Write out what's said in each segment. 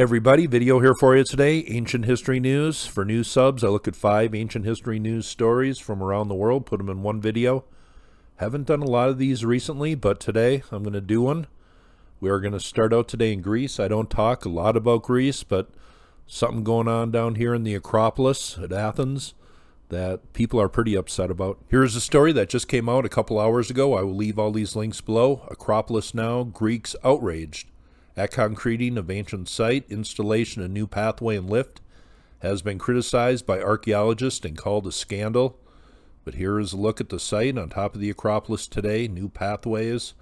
Everybody, video here for you today. Ancient history news. For new subs, I look at 5 ancient history news stories from around the world, put them in one video. Haven't done a lot of these recently, but today I'm going to do one. We are going to start out today in Greece. I don't talk a lot about Greece, but something going on down here in the Acropolis at Athens that people are pretty upset about. Here's a story that just came out a couple hours ago. I will leave all these links below. Acropolis now, Greeks outraged. At concreting of ancient site, installation of new pathway and lift has been criticized by archaeologists and called a scandal. But here is a look at the site on top of the Acropolis today. New pathways,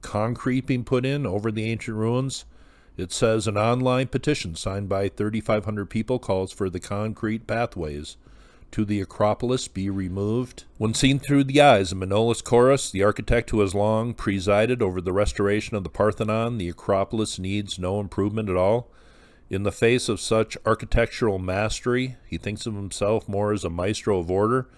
concrete being put in over the ancient ruins. It says an online petition signed by 3,500 people calls for the concrete pathways to the Acropolis be removed. When seen through the eyes of Manolis Koros, the architect who has long presided over the restoration of the Parthenon, the Acropolis needs no improvement at all. In the face of such architectural mastery, he thinks of himself more as a maestro of order,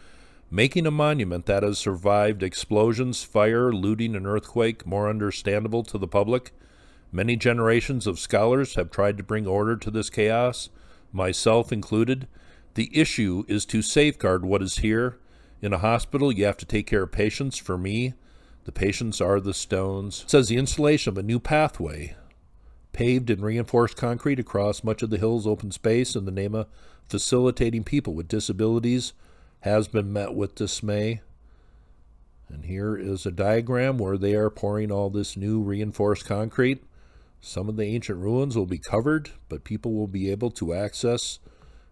making a monument that has survived explosions, fire, looting, and earthquake more understandable to the public. Many generations of scholars have tried to bring order to this chaos, myself included. The issue is to safeguard what is here. In a hospital, you have to take care of patients. For me, the patients are the stones. It says the installation of a new pathway, paved and reinforced concrete across much of the hill's open space in the name of facilitating people with disabilities, has been met with dismay. And here is a diagram where they are pouring all this new reinforced concrete. Some of the ancient ruins will be covered, but people will be able to access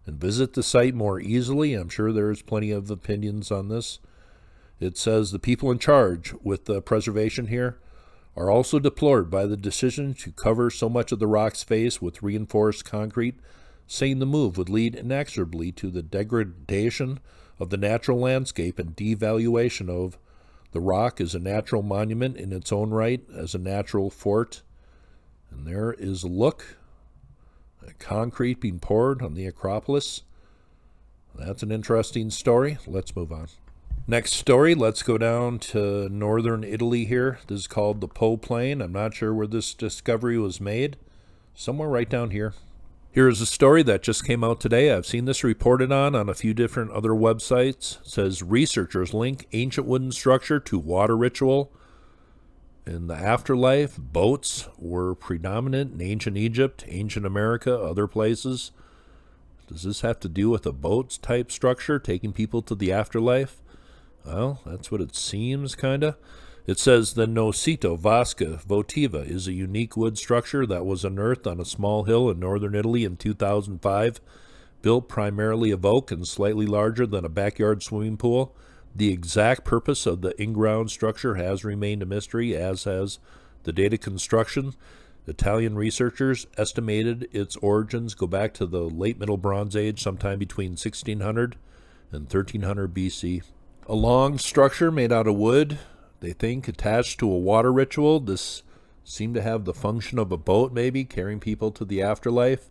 and visit the site more easily. I'm sure there is plenty of opinions on this. It says the people in charge with the preservation here are also deplored by the decision to cover so much of the rock's face with reinforced concrete, saying the move would lead inexorably to the degradation of the natural landscape and devaluation of the rock as a natural monument in its own right, as a natural fort. And there is a look. Concrete being poured on the Acropolis. That's an interesting story. Let's move on. Next story, let's go down to northern Italy here. This is called the Po Plain. I'm not sure where this discovery was made. Somewhere right down here. Here is a story that just came out today. I've seen this reported on a few different other websites. It says researchers link ancient wooden structure to water ritual. In the afterlife, boats were predominant in ancient Egypt, ancient America, other places. Does this have to do with a boat-type structure, taking people to the afterlife? Well, that's what it seems, kind of. It says the Nocito Vasca Votiva is a unique wood structure that was unearthed on a small hill in northern Italy in 2005, built primarily of oak and slightly larger than a backyard swimming pool. The exact purpose of the in-ground structure has remained a mystery, as has the date of construction. Italian researchers estimated its origins go back to the late Middle Bronze Age, sometime between 1600 and 1300 BC. A long structure made out of wood, they think, attached to a water ritual. This seemed to have the function of a boat, maybe, carrying people to the afterlife.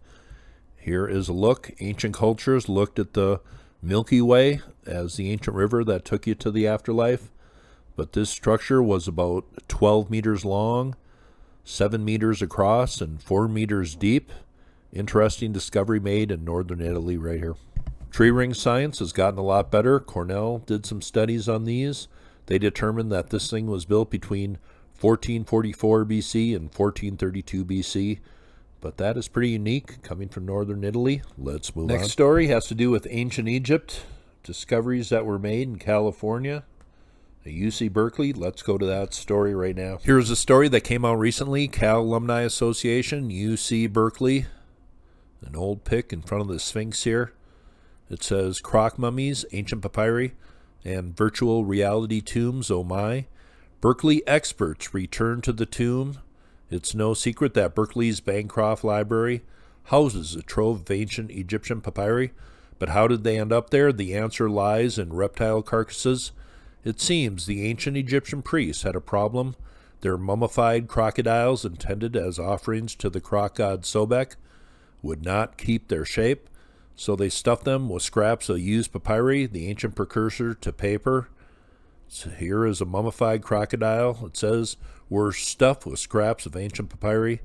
Here is a look. Ancient cultures looked at the Milky Way as the ancient river that took you to the afterlife, but this structure was about 12 meters long, 7 meters across, and 4 meters deep. Interesting discovery made in northern Italy right here. Tree ring science has gotten a lot better. Cornell did some studies on these. They determined that this thing was built between 1444 BC and 1432 BC. But that is pretty unique, coming from northern Italy. Let's move on. Next story has to do with ancient Egypt, discoveries that were made in California, at UC Berkeley. Let's go to that story right now. Here's a story that came out recently. Cal Alumni Association, UC Berkeley. An old pic in front of the Sphinx here. It says Croc mummies, ancient papyri, and virtual reality tombs, oh my. Berkeley experts return to the tomb. It's no secret that Berkeley's Bancroft Library houses a trove of ancient Egyptian papyri, but how did they end up there? The answer lies in reptile carcasses. It seems the ancient Egyptian priests had a problem. Their mummified crocodiles, intended as offerings to the croc god Sobek, would not keep their shape, so they stuffed them with scraps of used papyri, the ancient precursor to paper. So here is a mummified crocodile. It says, were stuffed with scraps of ancient papyri.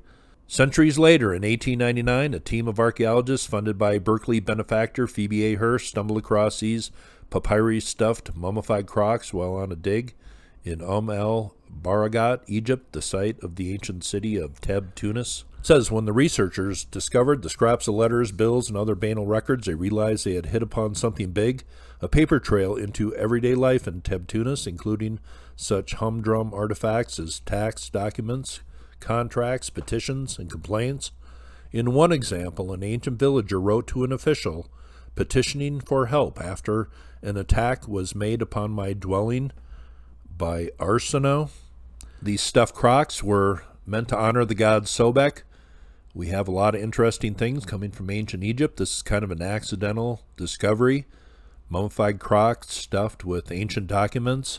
Centuries later, in 1899, a team of archaeologists funded by Berkeley benefactor Phoebe A. Hearst stumbled across these papyrus-stuffed mummified Crocs while on a dig in el Baragat, Egypt, the site of the ancient city of Teb, Tunis. It says, when the researchers discovered the scraps of letters, bills, and other banal records, they realized they had hit upon something big, a paper trail into everyday life in Teb, Tunis, including such humdrum artifacts as tax documents, contracts, petitions, and complaints. In one example, an ancient villager wrote to an official petitioning for help after an attack was made upon my dwelling by Arsinoe. These stuffed Crocs were meant to honor the god Sobek. We have a lot of interesting things coming from ancient Egypt. This is kind of an accidental discovery. Mummified Crocs stuffed with ancient documents,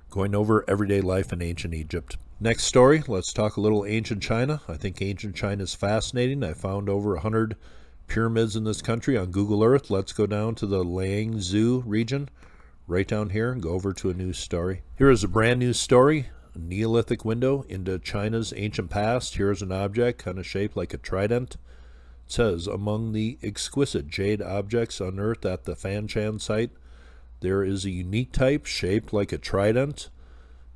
going over everyday life in ancient Egypt. Next story, let's talk a little ancient China. I think ancient China is fascinating. I found over 100 pyramids in this country on Google Earth. Let's go down to the Liangzhu region, right down here, and go over to a news story. Here is a brand new story, a Neolithic window into China's ancient past. Here's an object kind of shaped like a trident. It says, among the exquisite jade objects unearthed at the Fanshan site, there is a unique type shaped like a trident.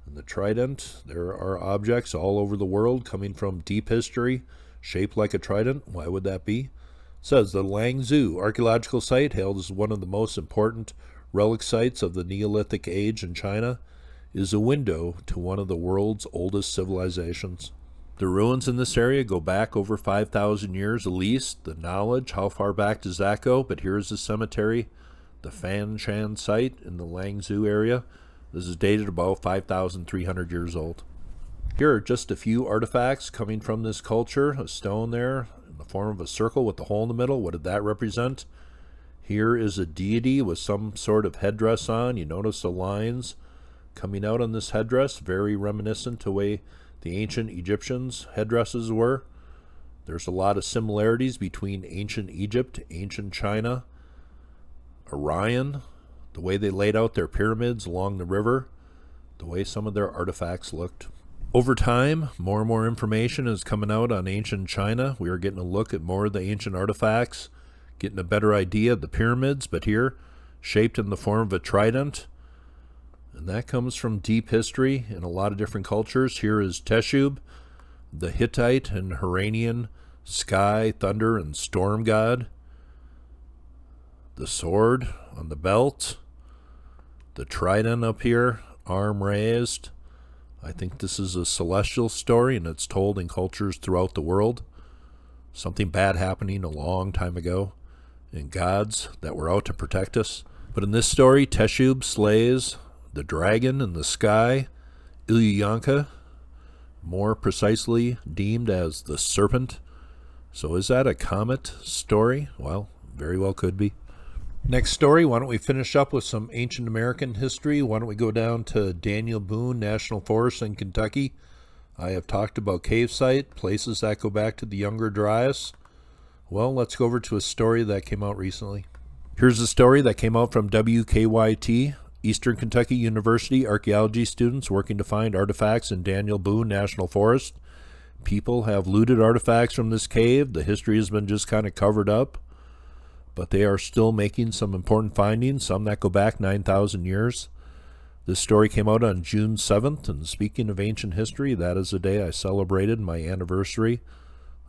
And the trident, there are objects all over the world coming from deep history, shaped like a trident. Why would that be? It says the Liangzhu archaeological site, hailed as one of the most important relic sites of the Neolithic age in China, is a window to one of the world's oldest civilizations. The ruins in this area go back over 5,000 years at least. The knowledge, how far back does that go? But here's the cemetery, the Fanshan site in the Liangzhu area. This is dated about 5,300 years old. Here are just a few artifacts coming from this culture. A stone there in the form of a circle with a hole in the middle. What did that represent? Here is a deity with some sort of headdress on. You notice the lines coming out on this headdress, very reminiscent to the way the ancient Egyptians' headdresses were. There's a lot of similarities between ancient Egypt, ancient China, Orion, the way they laid out their pyramids along the river, the way some of their artifacts looked. Over time, more and more information is coming out on ancient China. We are getting a look at more of the ancient artifacts, getting a better idea of the pyramids, but here, shaped in the form of a trident. And that comes from deep history in a lot of different cultures. Here is Teshub, the Hittite and Iranian sky, thunder, and storm god. The sword on the belt. The trident up here, arm raised. I think this is a celestial story, and it's told in cultures throughout the world. Something bad happening a long time ago, and gods that were out to protect us. But in this story, Teshub slays the dragon in the sky, Ilyanka, more precisely deemed as the serpent. So is that a comet story? Well, very well could be. Next story, why don't we finish up with some ancient American history? Why don't we go down to Daniel Boone National Forest in Kentucky? I have talked about cave site, places that go back to the Younger Dryas. Well, let's go over to a story that came out recently. Here's a story that came out from WKYT, Eastern Kentucky University archaeology students working to find artifacts in Daniel Boone National Forest. People have looted artifacts from this cave. The history has been just kind of covered up, but they are still making some important findings, some that go back 9,000 years. This story came out on June 7th, and speaking of ancient history, that is the day I celebrated my anniversary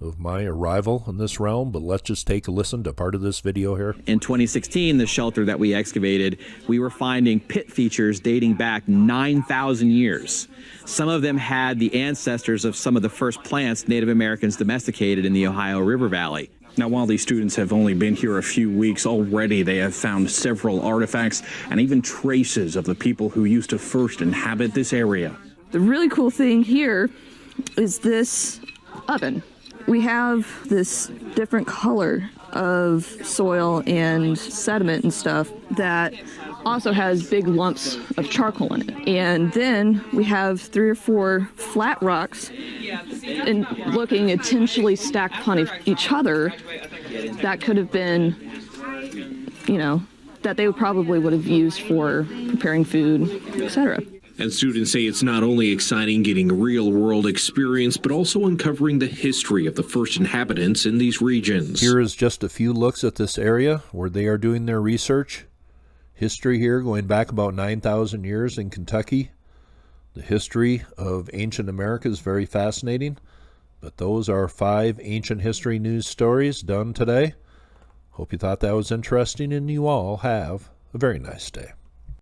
of my arrival in this realm. But let's just take a listen to part of this video here. In 2016, the shelter that we excavated, we were finding pit features dating back 9,000 years. Some of them had the ancestors of some of the first plants Native Americans domesticated in the Ohio River Valley. Now, while these students have only been here a few weeks, already they have found several artifacts and even traces of the people who used to first inhabit this area. The really cool thing here is this oven. We have this different color of soil and sediment and stuff that also has big lumps of charcoal in it. And then we have 3 or 4 flat rocks and looking intentionally stacked upon each other that could have been, that they probably would have used for preparing food, etc. And students say it's not only exciting getting real-world experience, but also uncovering the history of the first inhabitants in these regions. Here is just a few looks at this area where they are doing their research. History here going back about 9,000 years in Kentucky. The history of ancient America is very fascinating. But those are 5 ancient history news stories done today. Hope you thought that was interesting, and you all have a very nice day.